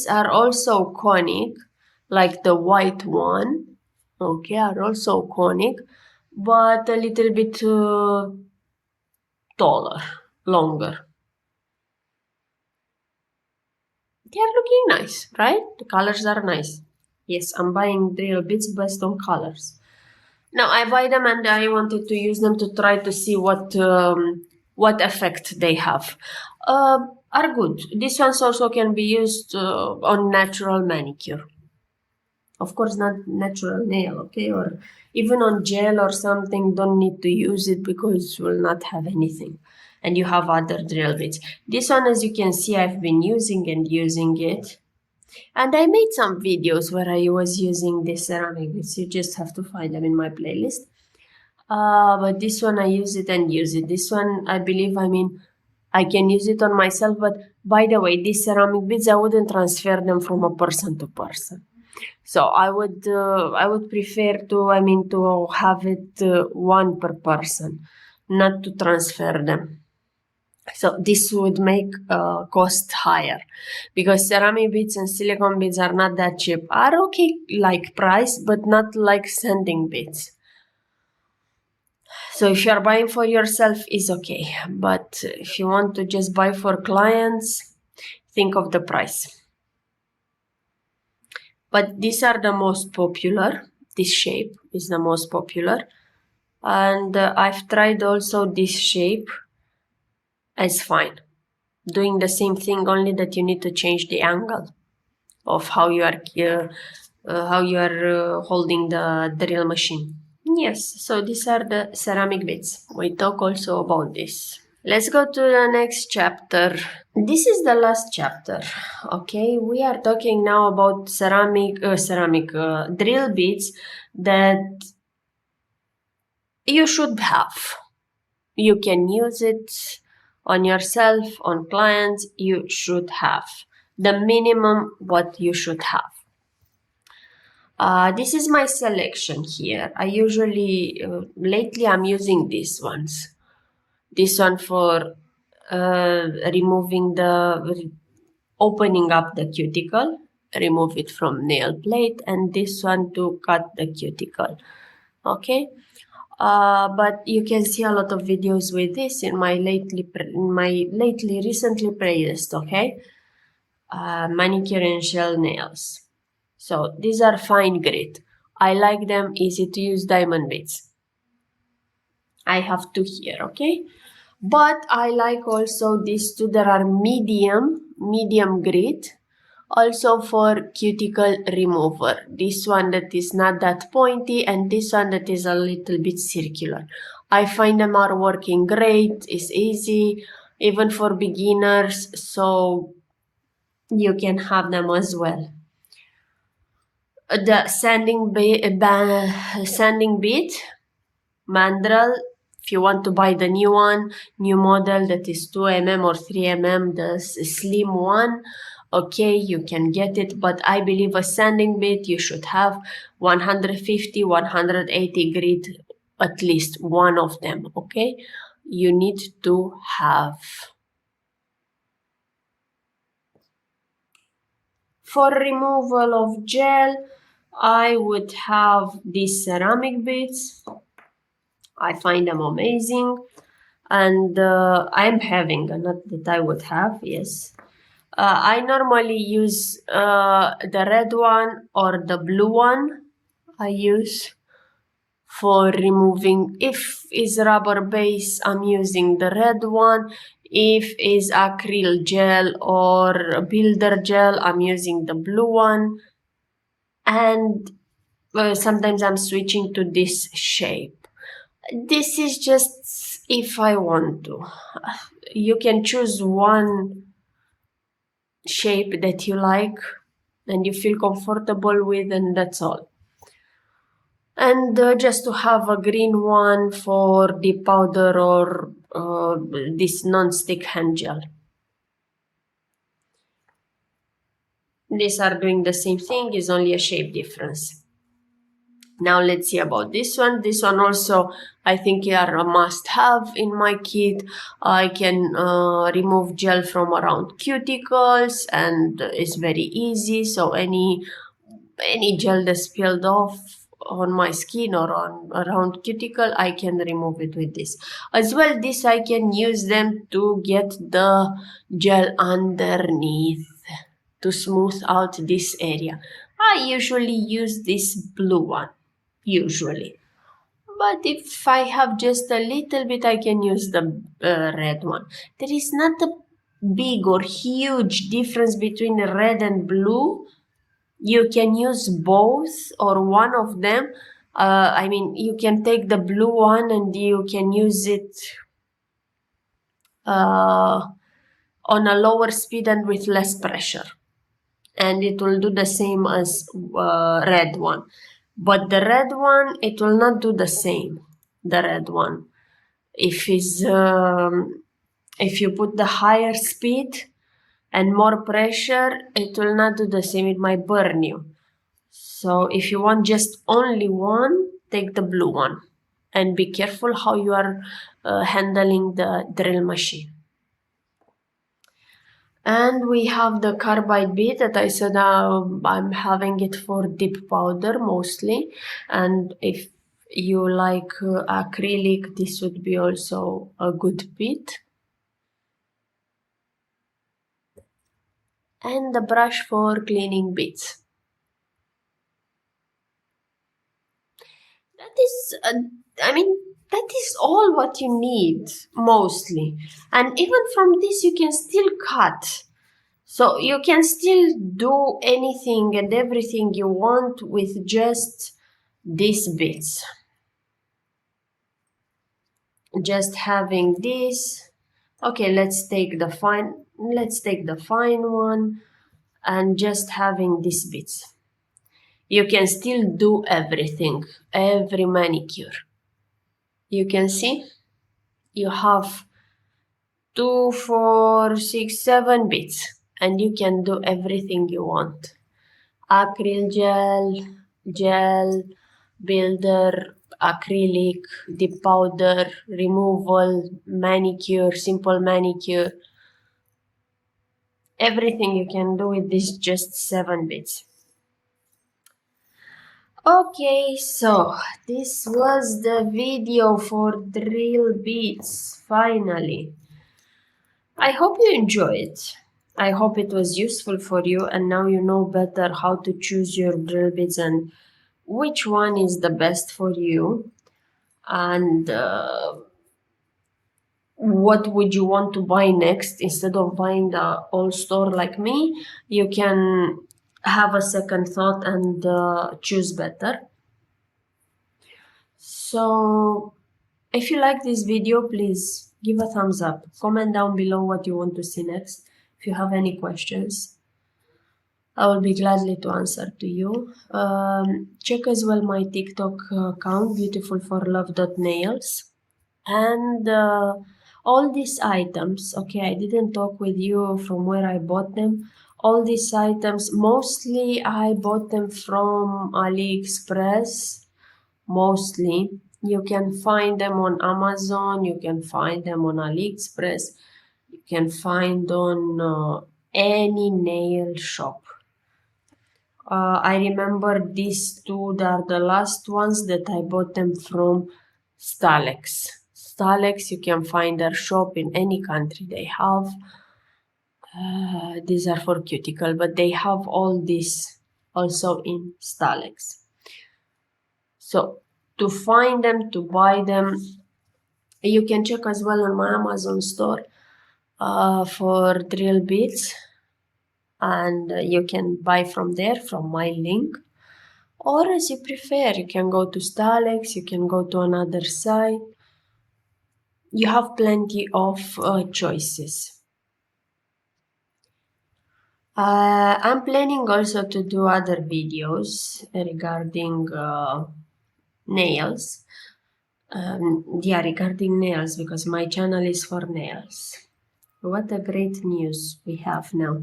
are also conic, like the white one, okay, are also conic, but a little bit taller, longer. They are looking nice, right? The colors are nice. Yes, I'm buying drill bits based on colors. Now I buy them and I wanted to use them to try to see what effect they have. Are good. These ones also can be used on natural manicure. Of course, not natural nail, okay? Or even on gel or something, don't need to use it because you will not have anything. And you have other drill bits. This one, as you can see, I've been using it. And I made some videos where I was using this ceramic bits. You just have to find them in my playlist. But this one I use it and use it. This one, I believe, I can use it on myself. But by the way, these ceramic bits, I wouldn't transfer them from a person to person. So I would prefer to have it one per person, not to transfer them. So this would make cost higher, because ceramic beads and silicone beads are not that cheap. Are okay like price, but not like sanding beads. So if you are buying for yourself, is okay. But if you want to just buy for clients, think of the price. But these are the most popular. This shape is the most popular. And I've tried also this shape as fine. Doing the same thing, only that you need to change the angle of how you are holding the drill machine. Yes, so these are the ceramic bits. We talk also about this. Let's go to the next chapter. This is the last chapter, okay? We are talking now about ceramic drill bits that you should have. You can use it on yourself, on clients. You should have the minimum what you should have. This is my selection here. I usually, lately I'm using these ones. This one for opening up the cuticle, remove it from nail plate, and this one to cut the cuticle, okay? But you can see a lot of videos with this in my recently playlist, okay? Manicure and shell nails. So these are fine grit. I like them, easy to use diamond bits. I have two here, okay? But I like also these two that are medium grit, also for cuticle remover. This one that is not that pointy, and this one that is a little bit circular. I find them are working great. It's easy, even for beginners, so you can have them as well. The sanding bit, mandrel. If you want to buy the new model that is 2mm or 3mm, the slim one, okay, you can get it. But I believe a sanding bit, you should have 150, 180 grit, at least one of them, okay? You need to have. For removal of gel, I would have these ceramic bits. I find them amazing, and I'm having, not that I would have, yes. I normally use the red one or the blue one. I use for removing. If is rubber base, I'm using the red one. If is acrylic gel or builder gel, I'm using the blue one. And sometimes I'm switching to this shape. This is just if I want to. You can choose one shape that you like and you feel comfortable with, and that's all. And just to have a green one for the powder or this non-stick hand gel. These are doing the same thing, is only a shape difference. Now let's see about this one. This one also, I think, are a must-have in my kit. I can remove gel from around cuticles, and it's very easy. So any gel that's spilled off on my skin or on around cuticle, I can remove it with this. As well, this I can use them to get the gel underneath to smooth out this area. I usually use this blue one, usually. But if I have just a little bit, I can use the red one. There is not a big or huge difference between red and blue. You can use both or one of them. I mean, you can take the blue one and you can use it on a lower speed and with less pressure. And it will do the same as red one. But the red one, it will not do the same, the red one. If you put the higher speed and more pressure, it will not do the same. It might burn you. So if you want just only one, take the blue one. And be careful how you are handling the drill machine. And we have the carbide bit that I said I'm having it for dip powder mostly. And if you like acrylic, this would be also a good bit. And the brush for cleaning bits. That is, that is all what you need, mostly. And even from this, you can still cut. So you can still do anything and everything you want with just these bits. Just having this. Okay, let's take the fine one and just having these bits. You can still do everything, every manicure. You can see you have 2, 4, 6, 7 bits, and you can do everything you want. Acryl gel, builder, acrylic, dip powder, removal, manicure, simple manicure. Everything you can do with this just 7 bits. Okay, so this was the video for drill bits, finally. I hope you enjoyed it. I hope it was useful for you, and now you know better how to choose your drill bits and which one is the best for you, and what would you want to buy next. Instead of buying the old store like me, you can have a second thought and choose better. So if you like this video, please give a thumbs up. Comment down below what you want to see next. If you have any questions, I will be gladly to answer to you. Check as well my TikTok account, beautifulforlove.nails. And all these items, okay, I didn't talk with you from where I bought them. All these items, mostly I bought them from AliExpress. Mostly. You can find them on Amazon, you can find them on AliExpress, you can find on any nail shop. I remember these two are the last ones that I bought them from Stalex. Stalex, you can find their shop in any country they have. These are for cuticle, but they have all this also in Stalex. So to find them, to buy them, you can check as well on my Amazon store for drill bits, and you can buy from there, from my link. Or as you prefer, you can go to Stalex, you can go to another site. You have plenty of choices. I'm planning also to do other videos regarding nails. Regarding nails, because my channel is for nails. What a great news we have now.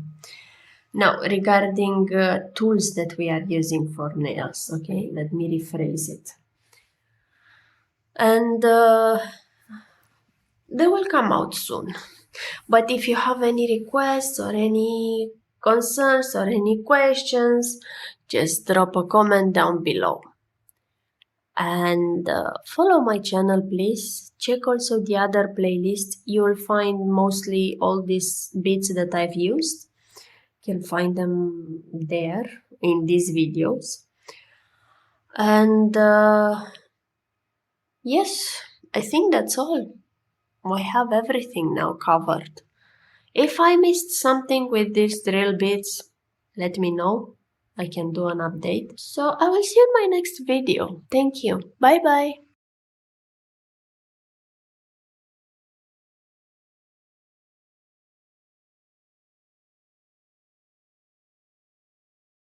Now, regarding tools that we are using for nails, okay, let me rephrase it. And they will come out soon. But if you have any requests or any concerns or any questions, just drop a comment down below. And follow my channel, please. Check also the other playlist. You will find mostly all these beads that I've used. You can find them there in these videos. And yes, I think that's all. I have everything now covered. If I missed something with these drill bits, let me know. I can do an update. So I will see you in my next video. Thank you. Bye bye.